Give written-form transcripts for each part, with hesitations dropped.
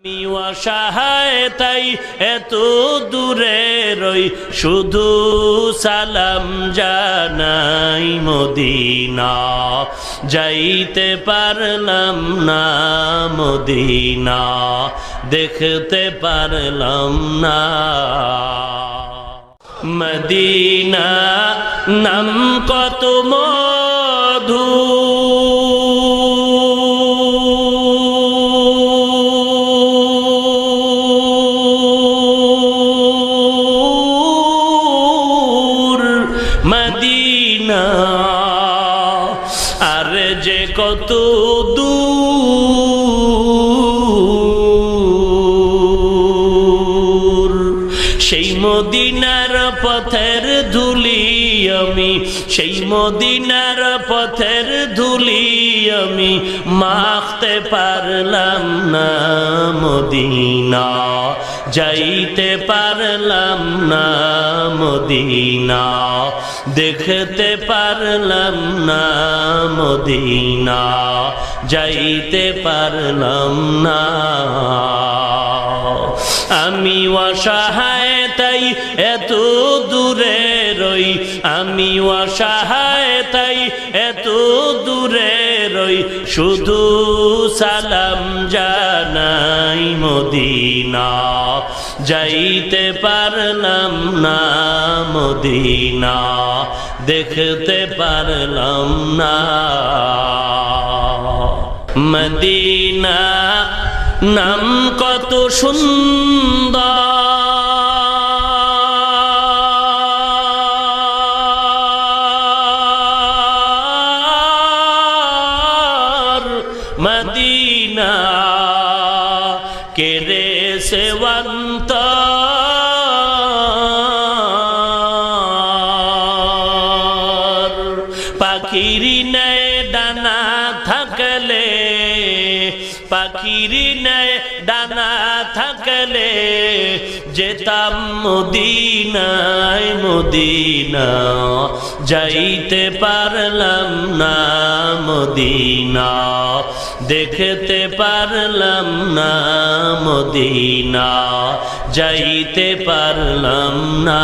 আমি অসহায় তাই এত দূরে রই, শুধু সালাম জানাই মদিনা। যাইতে পারলাম না মদিনা, দেখতে পারলাম না মদিনা। নাম কত মধু, মদিনা আর যে কত দূর, সেই মদিনার পথের ধুলি আমি, সেই মদিনার পথের ধুলি আমি মাখতে পারলাম না মদিনা। যাইতে পারলাম না মদিনা, দেখতে পারলাম না মদিনা, যাইতে পারলাম না। আমি অসহায় তাই এত দূরে রই, আমি অসহায় তাই এত দূরে রই, শুধু সালাম জানাই মদিনা। যাইতে পারলাম না মদিনা, দেখতে পারলাম না মদিনা। নাম কত সুন্দর মদিনা, কেরে সেবন্ত পাখির নেয় ডানা থাকলে, পাখির নেয় ডানা থাকলে যেতাম মদিনায় মদিনা। যাইতে পারলাম না মদিনা, দেখতে পারলাম না মদিনা, যাইতে পারলাম না।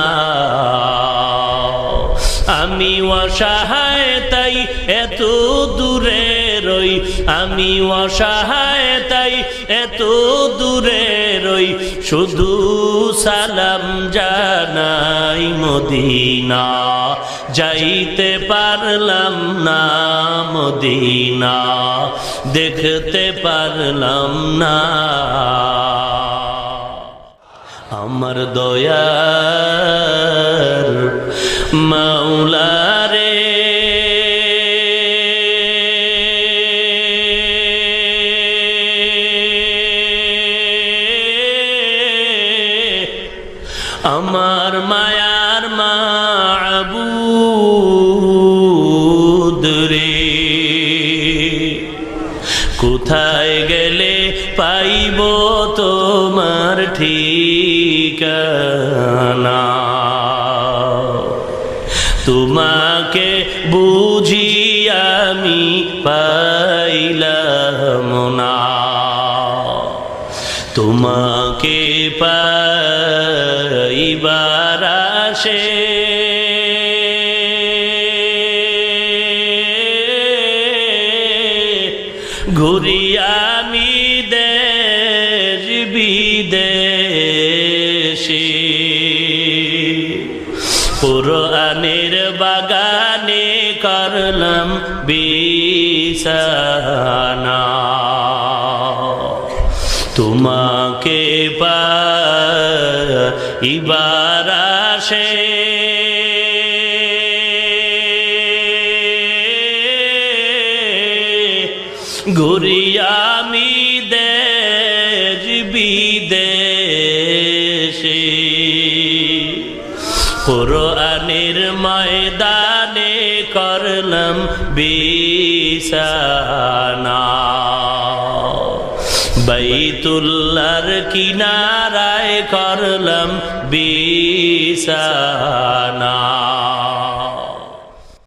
আমি অসহায় তাই এত দূরে রই, আমি অসহায় তাই এত দূরে রই, শুধু সালাম জানাই মদিনা। যাইতে পারলাম না মদিনা, দেখতে পারলাম না। আমার দয়ার মাওলা রে, আমার মায়ার মাবুদ রে, কোথায় গেলে পাইব তোমার ঠিকানা? তোমাকে বুঝি আমি পাইলাম না, তোমাকে পাইবার আশে ঘুরি আমি দেশ বিদেশে। কুরআনের বাগানে করলাম বিছানা, তোমাকে পাইবার আশে ঘুরি আমি দেশ বিদেশে। কুরআনের ময়দানে করলাম বিছানা, বাইতুল্লাহর কিনারায় করলাম বিছানা।